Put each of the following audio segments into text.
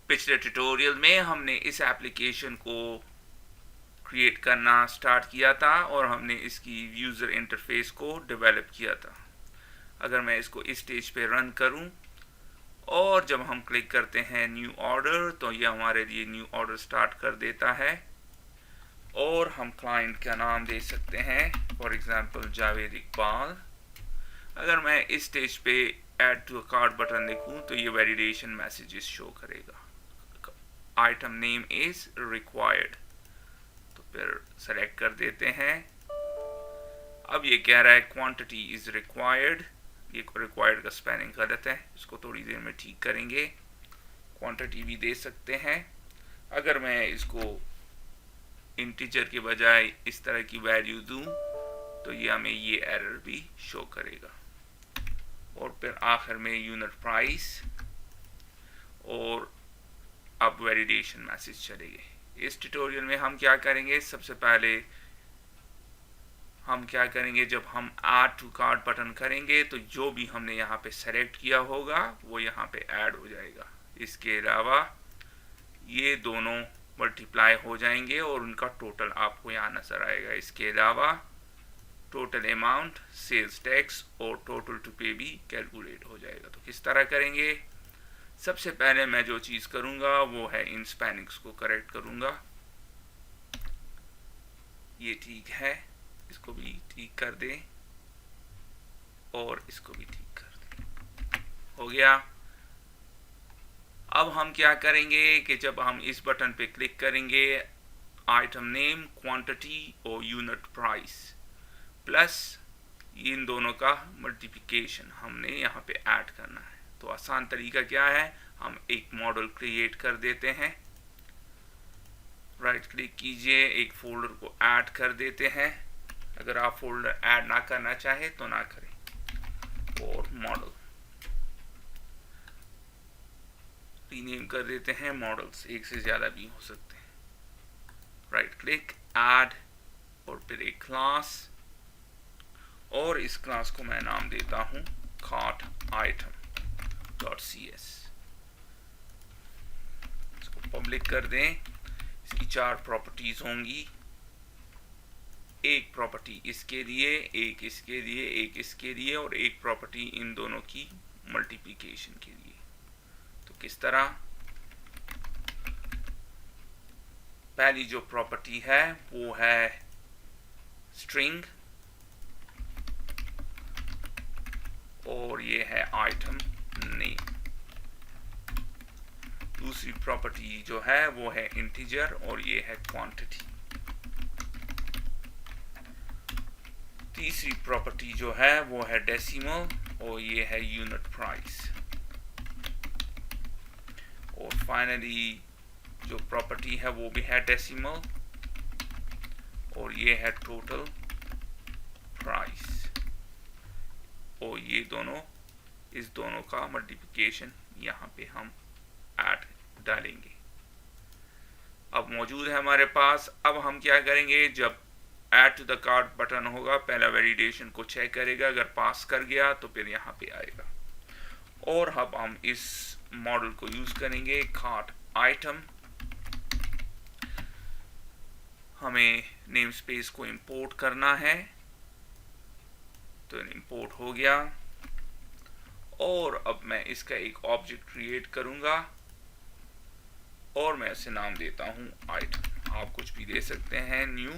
पिछले ट्यूटोरियल में हमने इस एप्लीकेशन को क्रिएट करना स्टार्ट किया था और हमने इसकी यूज़र इंटरफेस को डेवलप किया था। अगर मैं इसको इस स्टेज पे रन करूं और जब हम क्लिक करते हैं न्यू ऑर्डर तो ये हमारे लिए न्यू ऑर्डर स्टार्ट कर देता है और हम क्लाइंट का नाम दे सकते हैं, फॉर एग्जांपल जावेद इकबाल। अगर मैं इस स्टेज पे add to a cart button देखूं तो ये वैलिडेशन मैसेजेस शो करेगा। आइटम नेम इज रिक्वायर्ड, तो फिर सेलेक्ट कर देते हैं। अब ये कह रहा है क्वांटिटी इज रिक्वायर्ड, ये रिक्वायर्ड का स्पेलिंग गलत है, इसको थोड़ी देर में ठीक करेंगे। क्वांटिटी भी दे सकते हैं। अगर मैं इसको इंटीजर के बजाय इस तरह की वैल्यू दूं तो ये हमें ये एरर भी शो करेगा। और फिर आखिर में यूनिट प्राइस और अब वैलिडेशन मैसेज चलेंगे। इस ट्यूटोरियल में हम क्या करेंगे, सबसे पहले हम क्या करेंगे, जब हम ऐड टू कार्ट बटन करेंगे तो जो भी हमने यहाँ पे सेलेक्ट किया होगा वो यहाँ पे ऐड हो जाएगा। इसके अलावा ये दोनों मल्टीप्लाई हो जाएंगे और उनका टोटल आपको यहाँ नजर आएगा। इसके अलावा टोटल अमाउंट, सेल्स टैक्स और टोटल टू पे भी कैलकुलेट हो जाएगा। तो किस तरह करेंगे, सबसे पहले मैं जो चीज़ करूँगा वो है इन स्पेलिंग्स को करेक्ट करूँगा। ये ठीक है, इसको भी ठीक कर दें और इसको भी ठीक कर दें, हो गया। अब हम क्या करेंगे कि जब हम इस बटन पे क्लिक करेंगे, आइटम नेम, क्वांटिटी और यूनिट प्राइस प्लस इन दोनों का मल्टीप्लिकेशन हमने यहाँ पे ऐड करना है। तो आसान तरीका क्या है, हम एक मॉडल क्रिएट कर देते हैं। राइट क्लिक कीजिए, एक फोल्डर को ऐड कर देते हैं। अगर आप फोल्डर ऐड ना करना चाहे तो ना करें। और मॉडल रीनेम कर देते हैं मॉडल्स, एक से ज़्यादा भी हो सकते हैं। राइट क्लिक, ऐड और फिर एक क्लास, और इस क्लास को मैं नाम देता हूं cart item dot C S. इसको पब्लिक कर दें। इसकी 4 प्रॉपर्टीज होंगी, एक प्रॉपर्टी इसके लिए, एक इसके लिए, एक इसके लिए और एक प्रॉपर्टी इन दोनों की मल्टीप्लिकेशन के लिए। तो किस तरह, पहली जो प्रॉपर्टी है वो है स्ट्रिंग और ये है आइटम नेम। दूसरी प्रॉपर्टी जो है वो है इंटीजर और ये है क्वांटिटी। तीसरी प्रॉपर्टी जो है वो है डेसिमल और ये है यूनिट प्राइस। और फाइनली जो प्रॉपर्टी है वो भी है डेसिमल और ये है टोटल प्राइस। और ये दोनों, इस दोनों का मल्टीप्लिकेशन यहाँ पे हम ऐड डालेंगे। अब मौजूद है हमारे पास। अब हम क्या करेंगे, जब add to the cart button होगा पहला वैलिडेशन को चेक करेगा, अगर पास कर गया तो फिर यहाँ पे आएगा। और अब हम इस मॉडल को यूज करेंगे, कार्ट आइटम। हमें नेम स्पेस को इंपोर्ट करना है, तो इंपोर्ट हो गया। और अब मैं इसका एक ऑब्जेक्ट क्रिएट करूंगा और मैं इसे नाम देता हूं आइटम। आप कुछ भी दे सकते हैं, न्यू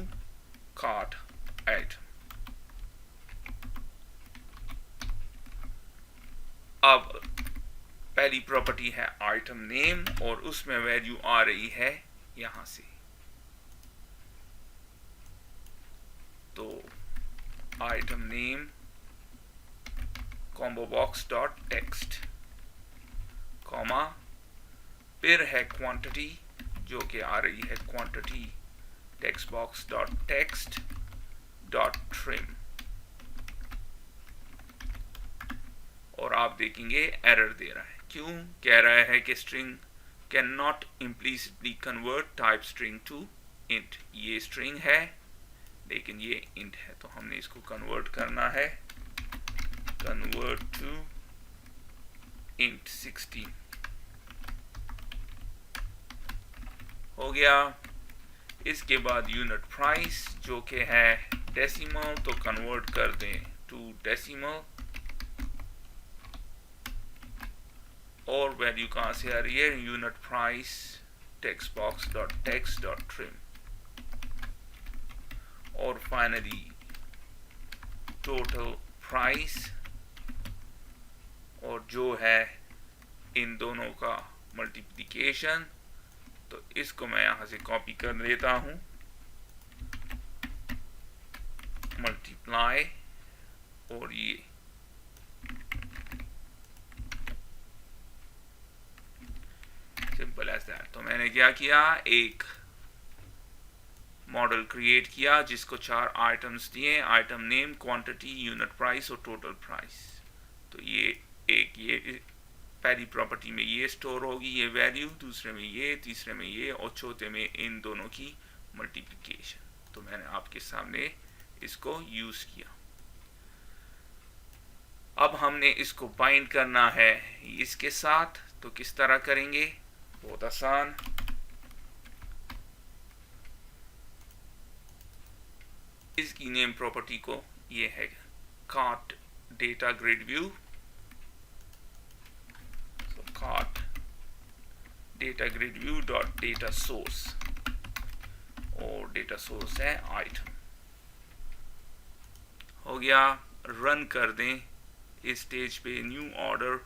कार्ट आइटम। अब पहली प्रॉपर्टी है आइटम नेम और उसमें वैल्यू आ रही है यहां से। तो item name combo box dot text, comma, फिर है क्वांटिटी जो कि आ रही है quantity text box dot text dot trim. और आप देखेंगे एरर दे रहा है। क्यों कह रहा है कि string can not implicitly convert type string to int. ये स्ट्रिंग है लेकिन ये इंट है, तो हमने इसको कन्वर्ट करना है, कन्वर्ट टू int 16। हो गया। इसके बाद यूनिट प्राइस जो कि है डेसिमल, तो कन्वर्ट कर दें टू डेसिमल। और वैल्यू कहाँ से आ रही है? Unit price text box dot text dot trim. और फाइनली टोटल प्राइस, और जो है इन दोनों का मल्टीप्लिकेशन, तो इसको मैं यहां से कॉपी कर लेता हूं, मल्टीप्लाई, और ये सिंपल एज दैट। तो मैंने क्या किया, एक मॉडल क्रिएट किया जिसको 4 आइटम्स दिए, item name, quantity, unit price और टोटल प्राइस। तो ये पहली प्रॉपर्टी में ये स्टोर होगी, ये वैल्यू, दूसरे में ये, तीसरे में ये, और चौथे में इन दोनों की मल्टीप्लिकेशन। तो मैंने आपके सामने इसको यूज किया। अब हमने इसको बाइंड करना है इसके साथ, तो किस तरह करेंगे? बहुत आसान। इसकी नेम प्रॉपर्टी को ये है cart data grid view, cart data grid view dot data source, और डेटा सोर्स है आइटम। हो गया। रन कर दें। इस स्टेज पे न्यू ऑर्डर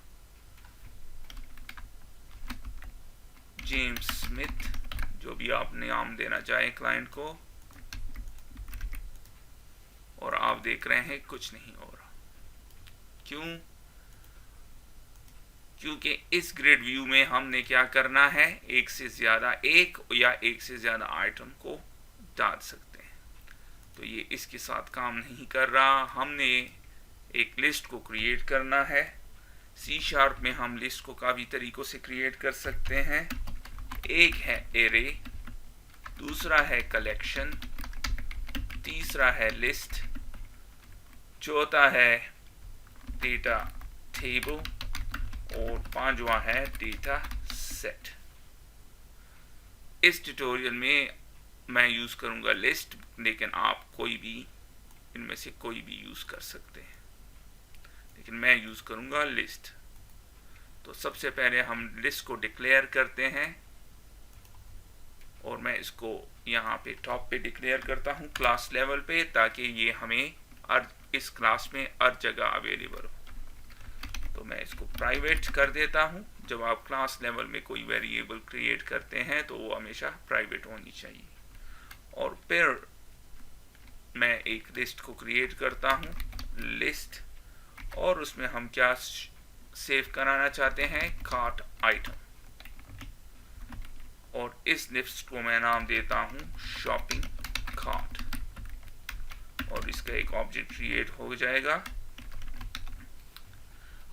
जेम्स स्मिथ, जो भी आप नाम देना चाहें क्लाइंट को, और आप देख रहे हैं कुछ नहीं हो रहा। क्यों? क्योंकि इस ग्रिड व्यू में हमने क्या करना है, एक से ज्यादा, एक या एक से ज्यादा आइटम को डाल सकते हैं। तो ये इसके साथ काम नहीं कर रहा। हमने एक लिस्ट को क्रिएट करना है। C# में हम लिस्ट को काफी तरीकों से क्रिएट कर सकते हैं। एक है एरे, दूसरा है कलेक्शन, तीसरा है लिस्ट, चौथा है डेटा टेबल, और पांचवा है डेटा सेट। इस ट्यूटोरियल में मैं यूज करूंगा लिस्ट, लेकिन आप कोई भी इनमें से कोई भी यूज कर सकते हैं, लेकिन मैं यूज करूंगा लिस्ट। तो सबसे पहले हम लिस्ट को डिक्लेयर करते हैं, और मैं इसको यहाँ पे टॉप पे डिक्लेयर करता हूँ क्लास लेवल पे, ताकि ये हमें इस क्लास में हर जगह अवेलेबल हो। तो मैं इसको प्राइवेट कर देता हूँ। जब आप क्लास लेवल में कोई वेरिएबल क्रिएट करते हैं तो वो हमेशा प्राइवेट होनी चाहिए। और फिर मैं एक लिस्ट को क्रिएट करता हूँ, लिस्ट, और उसमें हम क्या सेव कराना चाहते हैं, कार्ट आइटम। और इस लिस्ट को मैं नाम देता हूँ शॉपिंग कार्ट, और इसका एक ऑब्जेक्ट क्रिएट हो जाएगा।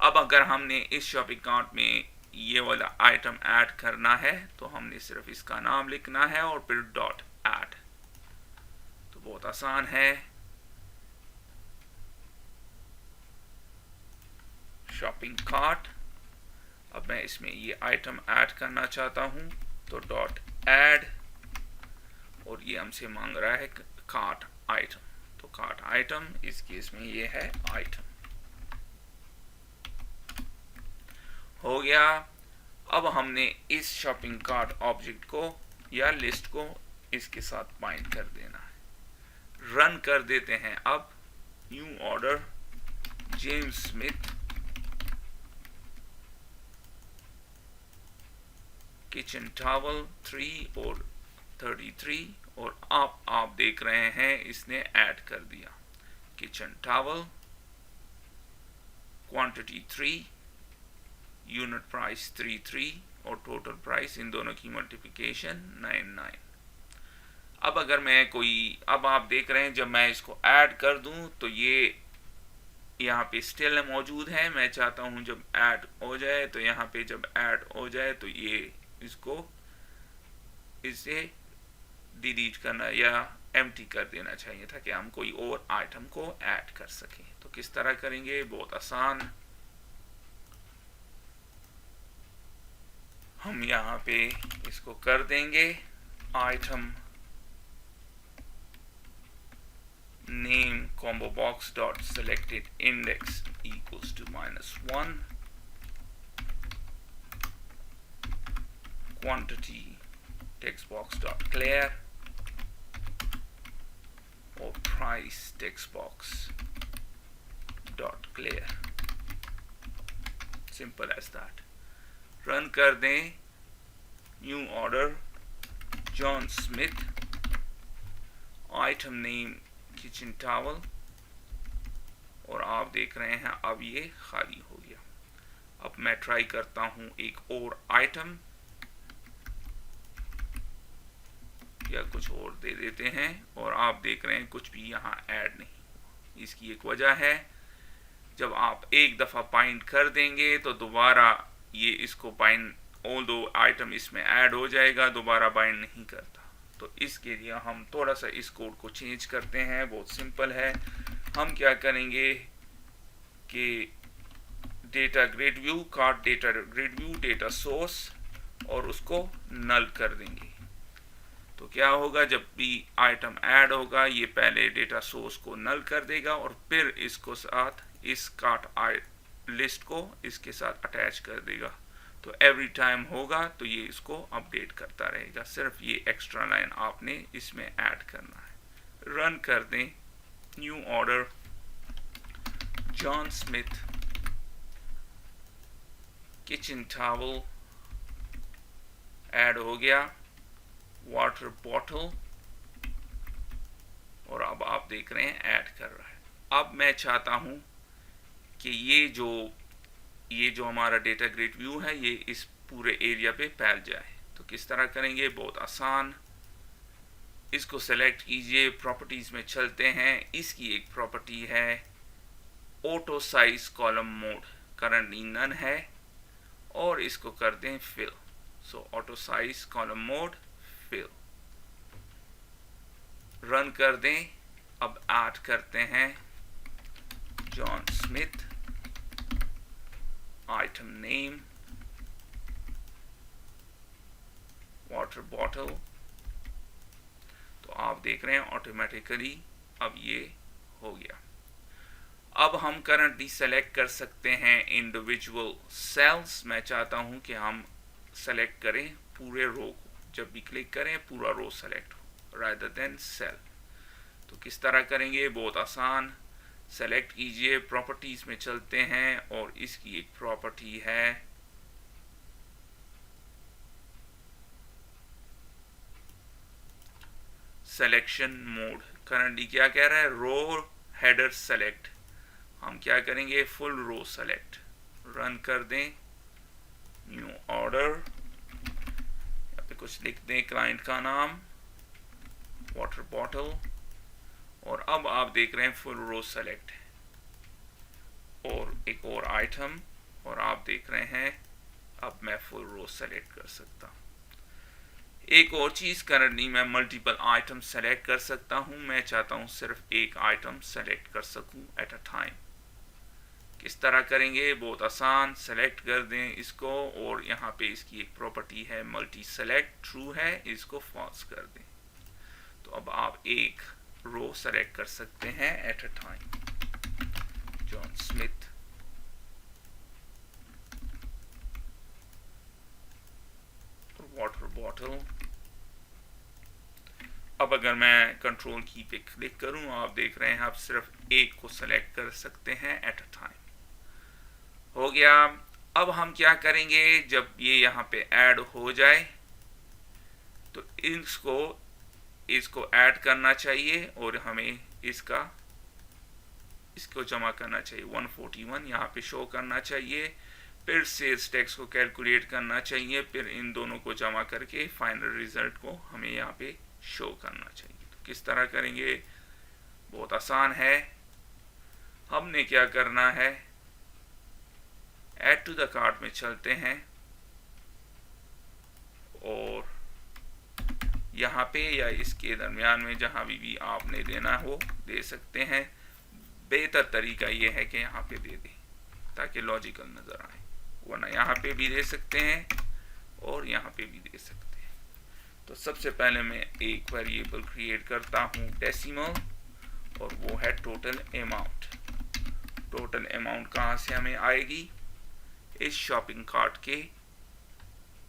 अब अगर हमने इस शॉपिंग कार्ट में ये वाला आइटम ऐड करना है, तो हमने सिर्फ इसका नाम लिखना है और फिर डॉट ऐड। तो बहुत आसान है। Shopping cart. अब मैं इसमें ये आइटम ऐड करना चाहता हूं, तो डॉट ऐड, और ये हमसे मांग रहा है कार्ट आइटम। तो कार्ट आइटम, इस केस में ये है आइटम। हो गया। अब हमने इस शॉपिंग कार्ट ऑब्जेक्ट को या लिस्ट को इसके साथ बाइंड कर देना है। रन कर देते हैं। अब new order James Smith kitchen towel 3 और 33, और आप देख रहे हैं इसने ऐड कर दिया kitchen towel, quantity 3, unit price 33, और टोटल प्राइस, इन दोनों की मल्टीप्लिकेशन 99। अब अगर मैं अब आप देख रहे हैं जब मैं इसको ऐड कर दूं तो ये यहाँ पे स्टिल मौजूद है। मैं चाहता हूं जब ऐड हो जाए तो यहाँ पे जब ऐड हो जाए तो ये इसे डिलीट करना या एम्प्टी कर देना चाहिए था कि हम कोई और आइटम को ऐड कर सकें। तो किस तरह करेंगे? बहुत आसान। हम यहाँ पे इसको कर देंगे item name combo box dot selected index equals to -1, quantity text box dot clear, or price text box dot clear. Simple as that. Run कर दें. New order John Smith, item name kitchen towel, और आप देख रहे हैं अब ये खाली हो गया. अब मैं ट्राई करता हूं एक और आइटम या कुछ और दे देते हैं, और आप देख रहे हैं कुछ भी यहाँ ऐड नहीं. इसकी एक वजह है, जब आप एक दफ़ा बाइंड कर देंगे तो दोबारा ये इसको बाइंड, ऑल्दो आइटम इसमें ऐड हो जाएगा, दोबारा बाइंड नहीं करता. तो इसके लिए हम थोड़ा सा इस कोड को चेंज करते हैं. बहुत सिंपल है. हम क्या करेंगे कि डेटा ग्रिड व्यू का data grid view data source, और उसको नल कर देंगे. तो क्या होगा, जब भी आइटम ऐड होगा ये पहले डेटा सोर्स को नल कर देगा और फिर इसको साथ इस कार्ट लिस्ट को इसके साथ अटैच कर देगा. तो एवरी टाइम होगा तो ये इसको अपडेट करता रहेगा. सिर्फ ये एक्स्ट्रा लाइन आपने इसमें ऐड करना है. रन कर दें. New order John Smith kitchen towel add हो गया, वाटर बॉटल, और अब आप देख रहे हैं ऐड कर रहा है. अब मैं चाहता हूं कि ये जो हमारा डेटा ग्रिड व्यू है ये इस पूरे एरिया पे फैल जाए. तो किस तरह करेंगे, बहुत आसान. इसको सेलेक्ट कीजिए, प्रॉपर्टीज में चलते हैं. इसकी एक प्रॉपर्टी है auto size column mode, currently none है, और इसको कर दें fill. So auto size column mode fill. Run कर दें. अब ऐड करते हैं John Smith item name water bottle. तो आप देख रहे हैं ऑटोमेटिकली अब ये हो गया. अब हम करंटली सेलेक्ट कर सकते हैं इंडिविजुअल सेल्स. मैं चाहता हूं कि हम सेलेक्ट करें पूरे रो को. जब भी क्लिक करें पूरा रो सेलेक्ट हो रादर देन सेल. तो किस तरह करेंगे, बहुत आसान. सेलेक्ट कीजिए, प्रॉपर्टीज में चलते हैं, और इसकी एक प्रॉपर्टी है सिलेक्शन मोड. करंटली क्या कह रहा है, रो हेडर सेलेक्ट. हम क्या करेंगे, फुल रो सेलेक्ट. रन कर दें. न्यू ऑर्डर, यहाँ पे कुछ लिख दें, क्लाइंट का नाम वाटर बॉटल, और अब आप देख रहे हैं फुल रो सेलेक्ट है, और एक और आइटम, और आप देख रहे हैं अब मैं फुल रो सेलेक्ट कर सकता हूं. एक और चीज, करंटली मैं मल्टीपल आइटम सेलेक्ट कर सकता हूं. मैं चाहता हूं सिर्फ एक आइटम सेलेक्ट कर सकूं एट अ टाइम. किस तरह करेंगे, बहुत आसान. सेलेक्ट कर दें इसको, और यहाँ पे इसकी एक प्रॉपर्टी है मल्टी सेलेक्ट. ट्रू है, इसको फॉल्स कर दें. तो अब आप एक रो सेलेक्ट कर सकते हैं at a time. John Smith water bottle. अब अगर मैं कंट्रोल की पे क्लिक करूं, आप देख रहे हैं आप सिर्फ एक को सेलेक्ट कर सकते हैं एट अ टाइम. हो गया. अब हम क्या करेंगे, जब ये यहाँ पे ऐड हो जाए तो इसको ऐड करना चाहिए, और हमें इसको जमा करना चाहिए. 141 यहाँ पे शो करना चाहिए. फिर सेल्स टैक्स को कैलकुलेट करना चाहिए. फिर इन दोनों को जमा करके फाइनल रिजल्ट को हमें यहाँ पे शो करना चाहिए. तो किस तरह करेंगे, बहुत आसान है. हमने क्या करना है, ऐड टू द कार्ट में चलते हैं, और यहाँ पे या इसके दरमियान में जहाँ भी आपने देना हो दे सकते हैं. बेहतर तरीका ये है कि यहाँ पे दे दें ताकि लॉजिकल नज़र आए, वरना यहाँ पे भी दे सकते हैं और यहाँ पे भी दे सकते हैं. तो सबसे पहले मैं एक वेरिएबल क्रिएट करता हूँ डेसिमल, और वो है टोटल अमाउंट। टोटल अमाउंट कहाँ से हमें आएगी? इस शॉपिंग कार्ट के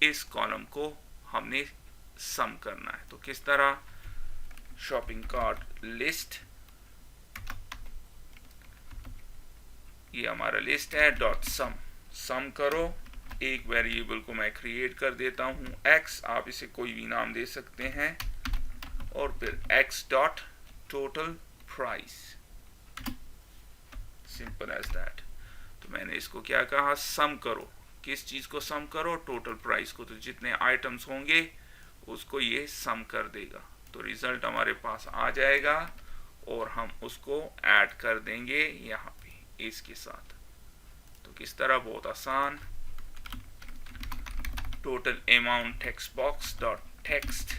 इस कॉलम को हमने सम करना है। तो किस तरह? शॉपिंग कार्ट लिस्ट, ये हमारा लिस्ट है, डॉट सम, सम करो। एक वेरिएबल को मैं क्रिएट कर देता हूँ x, आप इसे कोई भी नाम दे सकते हैं, और फिर x dot total price, simple as that. तो मैंने इसको क्या कहा? सम करो। किस चीज को सम करो? टोटल प्राइस को। तो जितने आइटम्स होंगे उसको ये सम कर देगा, तो रिजल्ट हमारे पास आ जाएगा, और हम उसको ऐड कर देंगे यहाँ पे इसके साथ। तो किस तरह? बहुत आसान। Total amount text box dot text,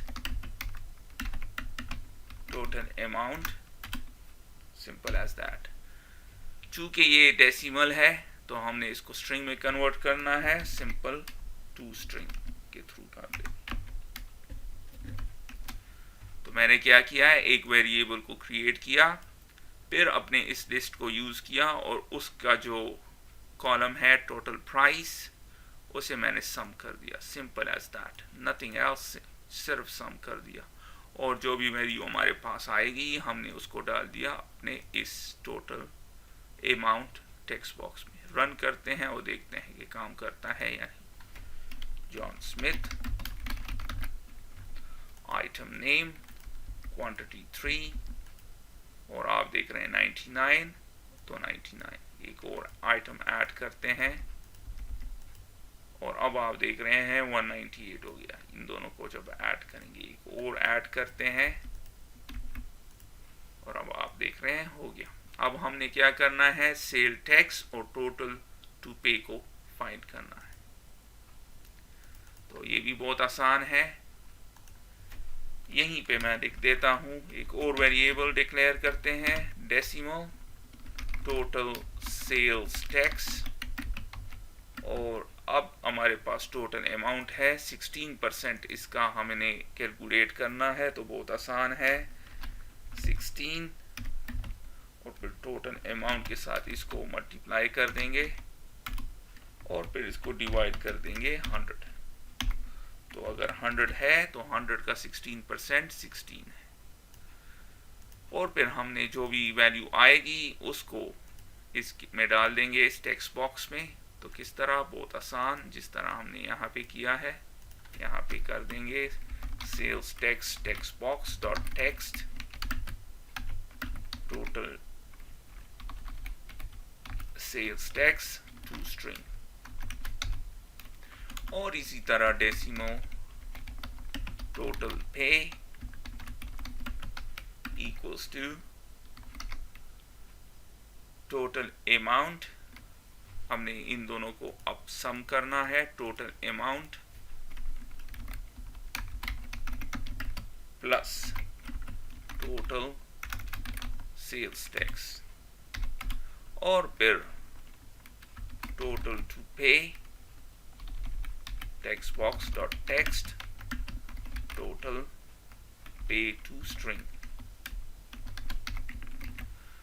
total amount, simple as that. चूंकि ये डेसिमल है तो हमने इसको स्ट्रिंग में कन्वर्ट करना है, सिंपल टू स्ट्रिंग के थ्रू कर दे। तो मैंने क्या किया है? एक वेरिएबल को क्रिएट किया, फिर अपने इस लिस्ट को यूज किया, और उसका जो कॉलम है टोटल प्राइस, उसे मैंने सम कर दिया, simple as that, nothing else, सिर्फ सम कर दिया। और जो भी वैल्यू हमारे पास आएगी हमने उसको डाल दिया अपने इस टोटल अमाउंट टेक्स्ट बॉक्स में। रन करते हैं और देखते हैं कि काम करता है या नहीं। John Smith, item name quantity 3, और आप देख रहे हैं 99, तो 99। एक और आइटम ऐड करते हैं, और अब आप देख रहे हैं 198 हो गया। इन दोनों को जब ऐड करेंगे, एक और ऐड करते हैं, और अब आप देख रहे हैं हो गया। अब हमने क्या करना है? सेल टैक्स और टोटल टू पे को फाइंड करना है। तो ये भी बहुत आसान है। यहीं पे मैं लिख देता हूं, एक और वेरिएबल डिक्लेयर करते हैं, डेसिमल टोटल सेल्स टैक्स, और अब हमारे पास टोटल अमाउंट है 16%, इसका हमने कैलकुलेट करना है। तो बहुत आसान है, 16, और फिर टोटल अमाउंट के साथ इसको मल्टीप्लाई कर देंगे, और फिर इसको डिवाइड कर देंगे 100। तो अगर 100 है तो 100 का 16% 16 है, और फिर हमने जो भी वैल्यू आएगी उसको इसमें डाल देंगे इस टेक्स्ट बॉक्स में। तो किस तरह? बहुत आसान, जिस तरह हमने यहाँ पे किया है, यहाँ पे कर देंगे sales tax text box dot text total sales tax to string, और इसी तरह decimal total pay equals to total amount. हमने इन दोनों को अब सम करना है, total amount plus total sales tax, और फिर total to pay text box dot text total pay to string.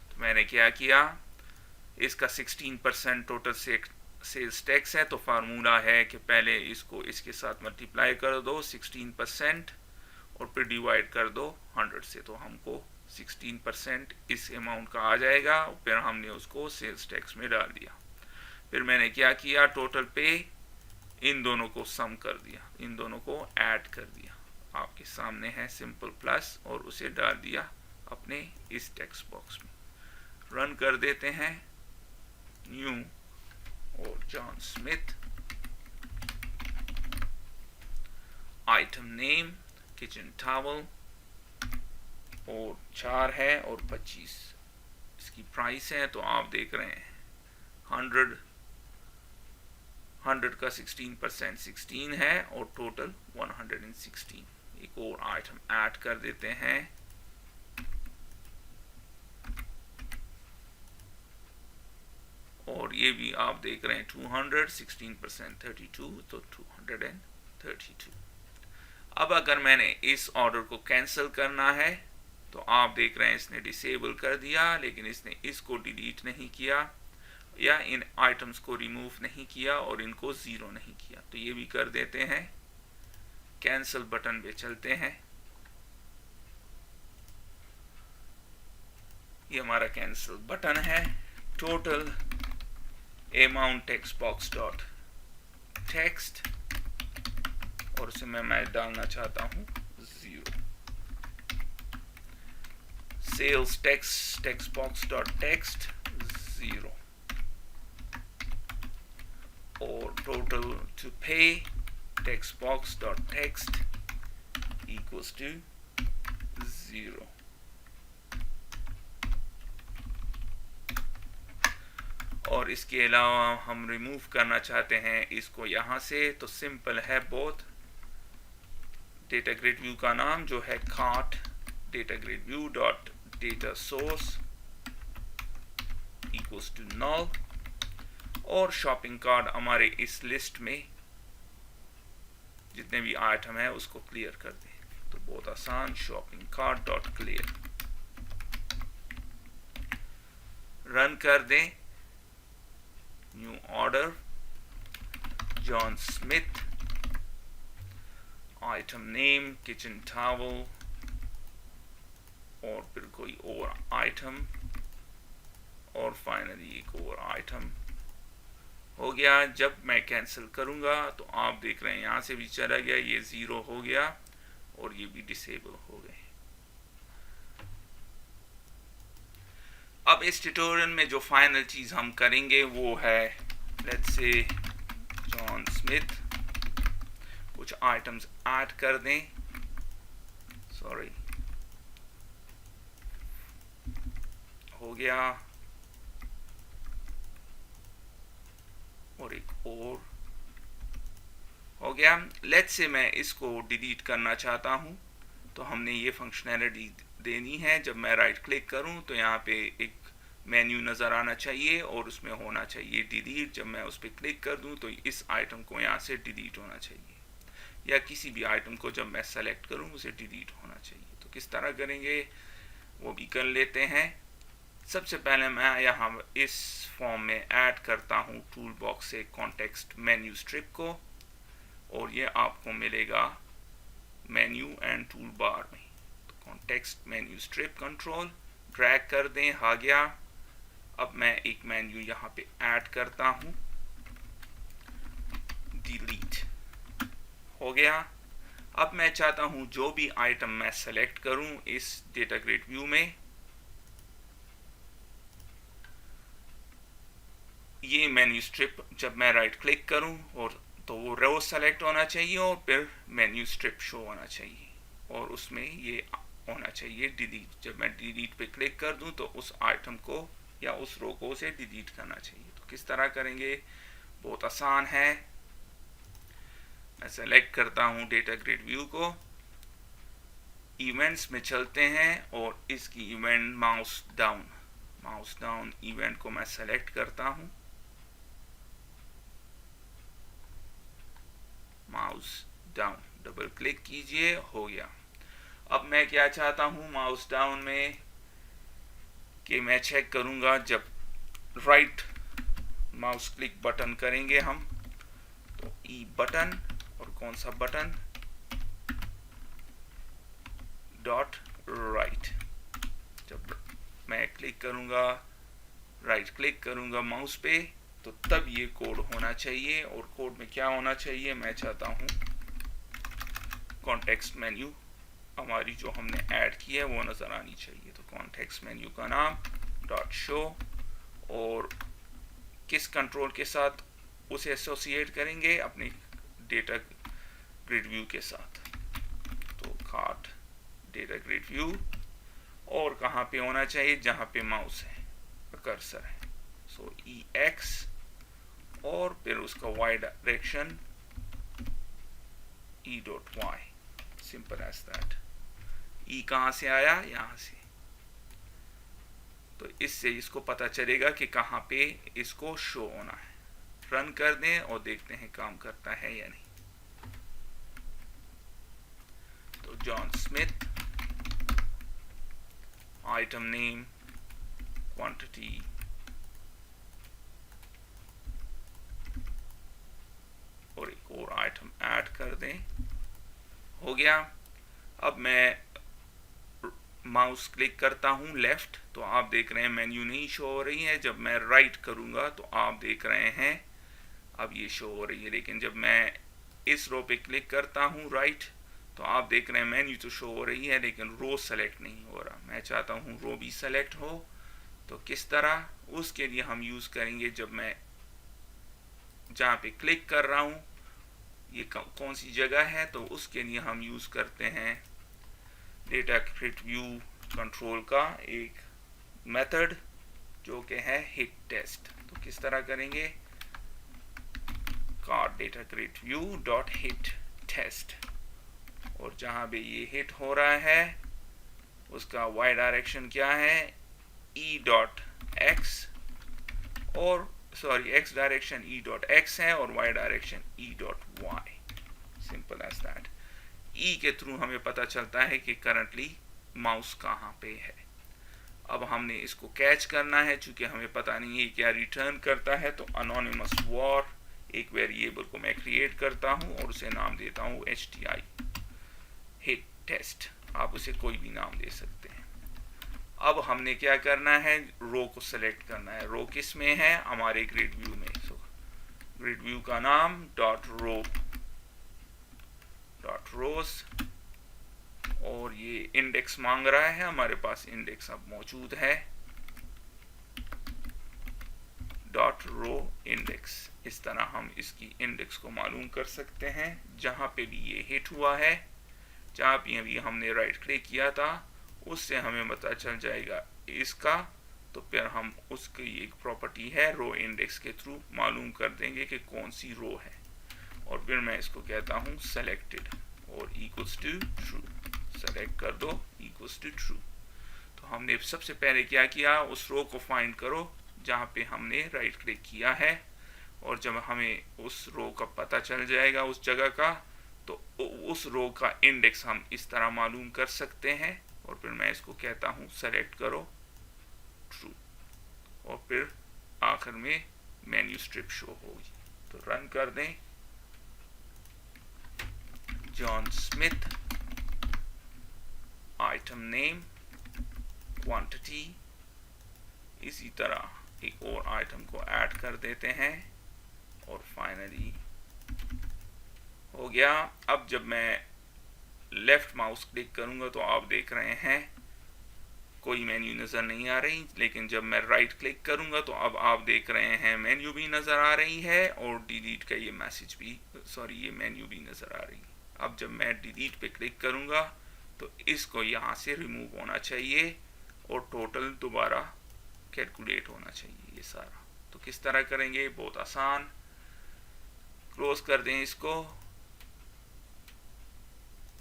तो मैंने क्या किया? इसका 16% टोटल सेल्स टैक्स है, तो फार्मूला है कि पहले इसको इसके साथ मल्टीप्लाई कर दो 16%, और फिर डिवाइड कर दो 100 से, तो हमको 16% इस अमाउंट का आ जाएगा। फिर हमने उसको सेल्स टैक्स में डाल दिया। फिर मैंने क्या किया? टोटल पे इन दोनों को सम कर दिया, इन दोनों को ऐड कर दिया, आपके सामने है सिंपल प्लस, और उसे डाल दिया अपने इस टेक्स्ट बॉक्स में। रन कर देते हैं, न्यू और John Smith, item name kitchen towel, और 4 है और 25 इसकी प्राइस है। तो आप देख रहे हैं 100 का 16% 16 है, और टोटल 116। एक और आइटम ऐड कर देते हैं, और ये भी आप देख रहे हैं 200, 16% 32, तो 232। अब अगर मैंने इस ऑर्डर को कैंसिल करना है तो आप देख रहे हैं इसने डिसेबल कर दिया, लेकिन इसने इसको डिलीट नहीं किया या इन आइटम्स को रिमूव नहीं किया और इनको ज़ीरो नहीं किया। तो ये भी कर देते हैं, कैंसिल बटन पे चलते हैं। ये हमारा कैंसिल बटन है। Total amount text box dot text और उसमें मैं डालना चाहता हूं 0। Sales text box dot text 0 और total to pay text box dot text equals to 0। और इसके अलावा हम रिमूव करना चाहते हैं इसको यहां से, तो सिंपल है बहुत। डेटा ग्रिड व्यू का नाम जो है cart data grid view dot data source equals to null और शॉपिंग कार्ड हमारे इस लिस्ट में जितने भी आइटम है उसको क्लियर कर दें। तो बहुत आसान, shopping card dot clear, run कर दें। New order John Smith, item name kitchen towel और फिर कोई और आइटम और फाइनली एक और आइटम हो गया। जब मैं कैंसिल करूंगा तो आप देख रहे हैं यहां से भी चला गया, ये 0 हो गया और ये भी डिसेबल हो गए। अब इस ट्यूटोरियल में जो फाइनल चीज हम करेंगे वो है, लेट्स से जॉन स्मिथ, कुछ आइटम्स ऐड कर दें, सॉरी हो गया और एक और हो गया। लेट्स से मैं इसको डिलीट करना चाहता हूं, तो हमने ये फंक्शनैलिटी देनी है। जब मैं राइट क्लिक करूं तो यहाँ पे एक मेन्यू नज़र आना चाहिए और उसमें होना चाहिए डिलीट। जब मैं उस पर क्लिक कर दूं तो इस आइटम को यहाँ से डिलीट होना चाहिए, या किसी भी आइटम को जब मैं सेलेक्ट करूं उसे डिलीट होना चाहिए। तो किस तरह करेंगे वो भी कर लेते हैं। सबसे पहले मैं यहाँ इस फॉर्म में ऐड करता हूँ टूल बॉक्स से कॉन्टेक्स्ट मेन्यू स्ट्रिप को, और ये आपको मिलेगा मेन्यू एंड टूल बार में। Context menu strip control drag कर दें, आ गया। अब मैं एक मेन्यू यहाँ पे ऐड करता हूँ, डिलीट हो गया। अब मैं चाहता हूँ जो भी आइटम मैं सेलेक्ट करूँ इस डेटा ग्रिड व्यू में, ये मेन्यू स्ट्रिप जब मैं राइट क्लिक करूँ और तो वो रो सेलेक्ट होना चाहिए और फिर मेन्यू स्ट्रिप शो होना चाहिए और उसमें ये होना चाहिए डिलीट। जब मैं डिलीट पे क्लिक कर दूं तो उस आइटम को या उस रो को से डिलीट करना चाहिए। तो किस तरह करेंगे, बहुत आसान है। मैं सेलेक्ट करता हूं डेटा ग्रिड व्यू को, इवेंट्स में चलते हैं और इसकी इवेंट माउस डाउन इवेंट को मैं सेलेक्ट करता हूं, माउस डाउन डबल क्लिक कीजिए, हो गया। अब मैं क्या चाहता हूं माउस डाउन में कि मैं चेक करूंगा जब राइट माउस क्लिक बटन करेंगे हम तो ई बटन और कौन सा बटन, डॉट राइट। जब मैं क्लिक करूंगा, राइट क्लिक करूंगा माउस पे तो तब ये कोड होना चाहिए। और कोड में क्या होना चाहिए, मैं चाहता हूं कॉन्टेक्स्ट मेन्यू हमारी जो हमने ऐड की है वो नजर आनी चाहिए। तो कॉन्टेक्स्ट मेन्यू का नाम डॉट शो और किस कंट्रोल के साथ उसे एसोसिएट करेंगे, अपने डेटा ग्रिड व्यू के साथ। तो कार्ट डेटा ग्रिड व्यू और कहाँ पे होना चाहिए, जहां पे माउस है, कर्सर है। सो ई एक्स और फिर उसका Y direction E dot Y, simple as that. E कहां से आया, यहां से। तो इससे इसको पता चलेगा कि कहां पे इसको शो होना है। रन कर दें और देखते हैं काम करता है या नहीं। John Smith, item name, quantity, और एक और आइटम ऐड कर दें। हो गया। अब मैं माउस क्लिक करता हूं लेफ्ट, तो आप देख रहे हैं मेन्यू नहीं शो हो रही है। जब मैं राइट करूंगा तो आप देख रहे हैं अब ये शो हो रही है। लेकिन जब मैं इस रो पे क्लिक करता हूं राइट, तो आप देख रहे हैं मेन्यू तो शो हो रही है लेकिन रो सेलेक्ट नहीं हो रहा। मैं चाहता हूं रो भी सेलेक्ट हो, तो किस तरह, उसके लिए हम यूज करेंगे, जब मैं जहां पे क्लिक कर रहा हूं ये कौन सी जगह है, तो उसके लिए हम यूज करते हैं डेटा क्रिएट व्यू कंट्रोल का एक मेथड जो कि है हिट टेस्ट। तो किस तरह करेंगे, card data create view dot hit test, और जहां पे ये हिट हो रहा है उसका y डायरेक्शन क्या है, e डॉट एक्स, और sorry x direction e dot X है और y direction e dot Y. Simple as that. e के थ्रू हमें पता चलता है कि करंटली माउस कहाँ पे है। अब हमने इसको कैच करना है, चूंकि हमें पता नहीं है क्या रिटर्न करता है, तो अनोनिमस वॉर एक वेरिएबल को मैं क्रिएट करता हूं और उसे नाम देता हूं HTI हिट टेस्ट। आप उसे कोई भी नाम दे सकते हैं। अब हमने क्या करना है, रो को सेलेक्ट करना है। रो किस में है, हमारे ग्रिड व्यू में। सो ग्रिड व्यू का नाम डॉट रो डॉट रोज, और ये इंडेक्स मांग रहा है, हमारे पास इंडेक्स अब मौजूद है, डॉट रो इंडेक्स। इस तरह हम इसकी इंडेक्स को मालूम कर सकते हैं। जहां पे भी ये हिट हुआ है, जहां पे अभी हमने राइट क्लिक किया था, उससे हमें पता चल जाएगा इसका। तो फिर हम उसकी एक प्रॉपर्टी है रो इंडेक्स के थ्रू मालूम कर देंगे कि कौन सी रो है, और फिर मैं इसको कहता हूं सेलेक्टेड और इक्वल्स टू ट्रू। सेलेक्ट कर दो इक्वल्स टू ट्रू। तो हमने सबसे पहले क्या किया, उस रो को फाइंड करो जहां पे हमने राइट क्लिक किया है, और जब हमें उस रो का पता चल जाएगा उस जगह का, तो उस रो का इंडेक्स हम इस तरह मालूम कर सकते हैं। और फिर मैं इसको कहता हूं सेलेक्ट करो ट्रू, और फिर आखिर में मेन्यू स्ट्रिप शो होगी। तो रन कर दें, John Smith, item name, quantity, इसी तरह एक और आइटम को ऐड कर देते हैं, और फाइनली हो गया। अब जब मैं लेफ्ट माउस क्लिक करूंगा तो आप देख रहे हैं कोई मेन्यू नजर नहीं आ रही, लेकिन जब मैं राइट क्लिक करूंगा तो अब आप देख रहे हैं मेन्यू भी नजर आ रही है, और डिलीट का ये मैसेज भी, सॉरी ये मेन्यू भी नजर आ रही है। अब जब मैं डिलीट पे क्लिक करूंगा तो इसको यहाँ से रिमूव होना चाहिए, और टोटल दोबारा कैलकुलेट होना चाहिए ये सारा। तो किस तरह करेंगे, बहुत आसान। क्लोज कर दें इसको।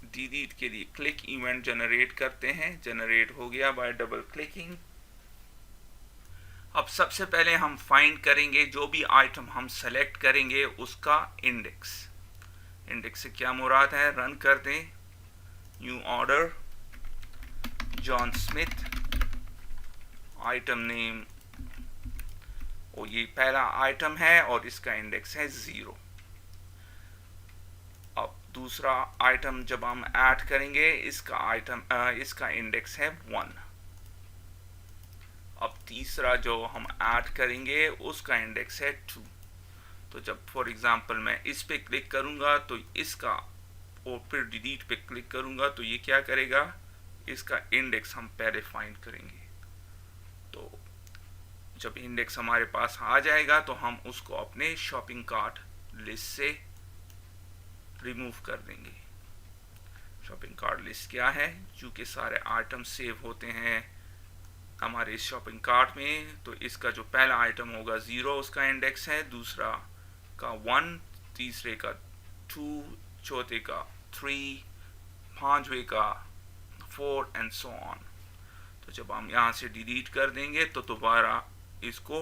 डिलीट के लिए क्लिक इवेंट जनरेट करते हैं, जनरेट हो गया बाय डबल क्लिकिंग। अब सबसे पहले हम फाइंड करेंगे जो भी आइटम हम सेलेक्ट करेंगे उसका इंडेक्स। इंडेक्स से क्या मुराद है, रन कर दें, new order, John Smith, item name, और ये पहला आइटम है और इसका इंडेक्स है 0। अब दूसरा आइटम जब हम ऐड करेंगे, इसका इंडेक्स है 1। अब तीसरा जो हम ऐड करेंगे उसका इंडेक्स है 2। तो जब फॉर एग्जांपल मैं इस पे क्लिक करूंगा तो इसका, और फिर डिलीट पे क्लिक करूंगा तो ये क्या करेगा, इसका इंडेक्स हम पहले फाइंड करेंगे। तो जब इंडेक्स हमारे पास आ जाएगा तो हम उसको अपने शॉपिंग कार्ट लिस्ट से रिमूव कर देंगे। शॉपिंग कार्ट लिस्ट क्या है, चूंकि सारे आइटम सेव होते हैं हमारे इस शॉपिंग कार्ट में, तो इसका जो पहला आइटम होगा 0 उसका इंडेक्स है, दूसरा का 1, तीसरे का 2, चौथे का 3, पांचवे का 4 एंड सो ऑन। तो जब हम यहाँ से डिलीट कर देंगे तो दोबारा इसको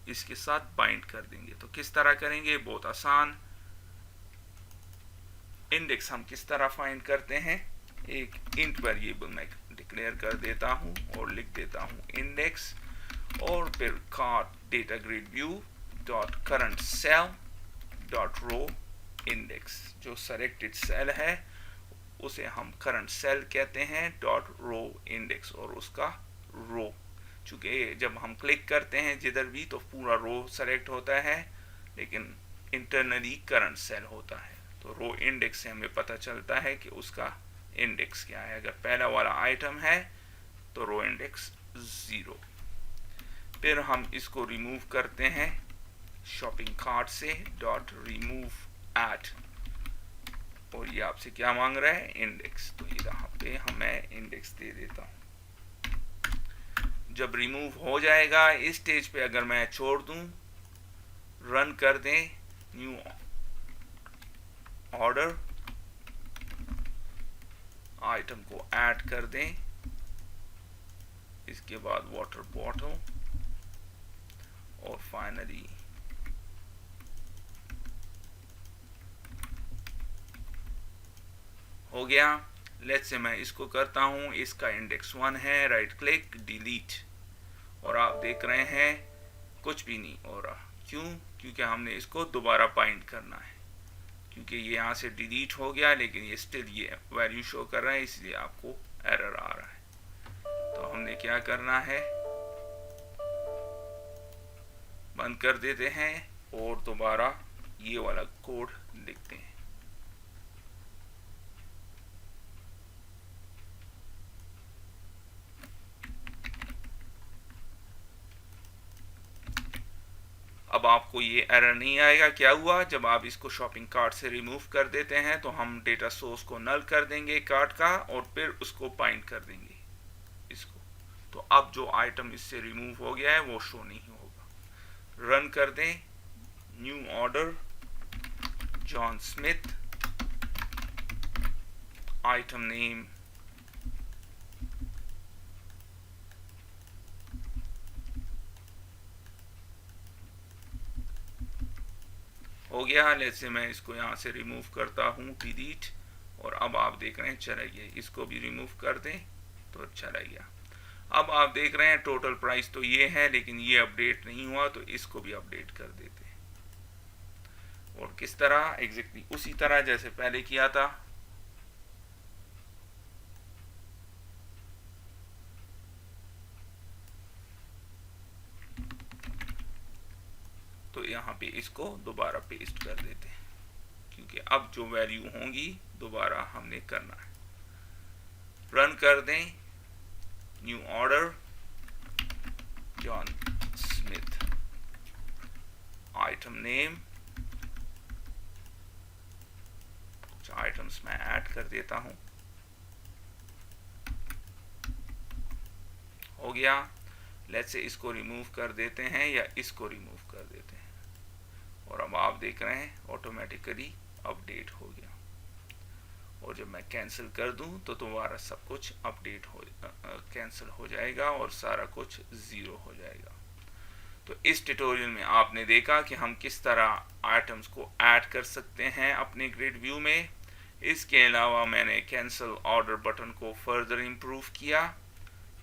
इसके साथ बाइंड कर देंगे। तो किस तरह करेंगे, बहुत आसान। इंडेक्स हम किस तरह फाइंड करते हैं, एक इंट वेरिएबल मैं डिक्लेयर कर देता हूँ और लिख देता हूँ इंडेक्स, और फिर cart data grid view dot current cell dot row index. जो सेलेक्टेड सेल है उसे हम करंट सेल कहते हैं, डॉट रो इंडेक्स, और उसका रो, चूँकि जब हम क्लिक करते हैं जिधर भी तो पूरा रो सेलेक्ट होता है, लेकिन इंटरनली करंट सेल होता है। तो रो इंडेक्स से हमें पता चलता है कि उसका इंडेक्स क्या है। अगर पहला वाला आइटम है तो रो इंडेक्स 0। फिर हम इसको रिमूव करते हैं शॉपिंग कार्ट से, डॉट रिमूव एट, और ये आपसे क्या मांग रहा है, इंडेक्स। तो यहाँ पे मैं इंडेक्स दे देता हूँ। जब रिमूव हो जाएगा इस स्टेज पे अगर मैं छोड़ दूं, रन कर दें, न्यू ऑर्डर, आइटम को ऐड कर दें, इसके बाद वाटर बॉटल, और फाइनली हो गया। लेट्स से मैं इसको करता हूं, इसका इंडेक्स 1 है, राइट क्लिक डिलीट, और आप देख रहे हैं कुछ भी नहीं हो रहा। क्यों? क्योंकि हमने इसको दोबारा बाइंड करना है, क्योंकि ये यहाँ से डिलीट हो गया लेकिन ये स्टिल ये वैल्यू शो कर रहा है, इसलिए आपको एरर आ रहा है। तो हमने क्या करना है, बंद कर देते हैं और दोबारा ये वाला कोड लिखते हैं। अब आपको ये एरर नहीं आएगा। क्या हुआ, जब आप इसको शॉपिंग कार्ट से रिमूव कर देते हैं तो हम डेटा सोर्स को नल कर देंगे कार्ट का, और फिर उसको बाइंड कर देंगे इसको। तो अब जो आइटम इससे रिमूव हो गया है वो शो नहीं होगा। रन कर दें, new order John Smith, item name हो गया। लेट्स से मैं इसको यहाँ से रिमूव करता हूँ, डिलीट, और अब आप देख रहे हैं चला गया। इसको भी रिमूव कर दें तो चला गया। अब आप देख रहे हैं टोटल प्राइस तो ये है, लेकिन ये अपडेट नहीं हुआ, तो इसको भी अपडेट कर देते हैं। और किस तरह, एग्जैक्टली उसी तरह जैसे पहले किया था। तो यहाँ पे इसको दोबारा पेस्ट कर देते हैं, क्योंकि अब जो वैल्यू होंगी दोबारा हमने करना है। रन कर दें, new order John Smith, item name, कुछ आइटम्स मैं ऐड कर देता हूं। हो गया। लेट्स से इसको रिमूव कर देते हैं या इसको रिमूव कर देते हैं, और अब आप देख रहे हैं ऑटोमेटिकली अपडेट हो गया। और जब मैं कैंसिल कर दूं तो दोबारा सब कुछ अपडेट हो कैंसिल हो जाएगा और सारा कुछ 0 हो जाएगा। तो इस ट्यूटोरियल में आपने देखा कि हम किस तरह आइटम्स को ऐड कर सकते हैं अपने ग्रिड व्यू में। इसके अलावा मैंने कैंसिल ऑर्डर बटन को फर्दर इम्प्रूव किया।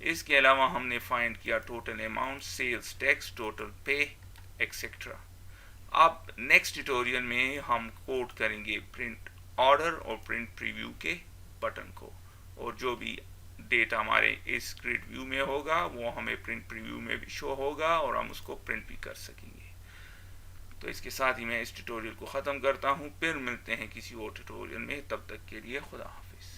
इसके अलावा हमने फाइंड किया total amount, sales tax, total pay, etcetera. अब नेक्स्ट ट्यूटोरियल में हम कोड करेंगे प्रिंट ऑर्डर और प्रिंट प्रीव्यू के बटन को, और जो भी डेटा हमारे इस ग्रिड व्यू में होगा वो हमें प्रिंट प्रीव्यू में भी शो होगा और हम उसको प्रिंट भी कर सकेंगे। तो इसके साथ ही मैं इस ट्यूटोरियल को ख़त्म करता हूँ। फिर मिलते हैं किसी और ट्यूटोरियल में, तब तक के लिए खुदा हाफिज़।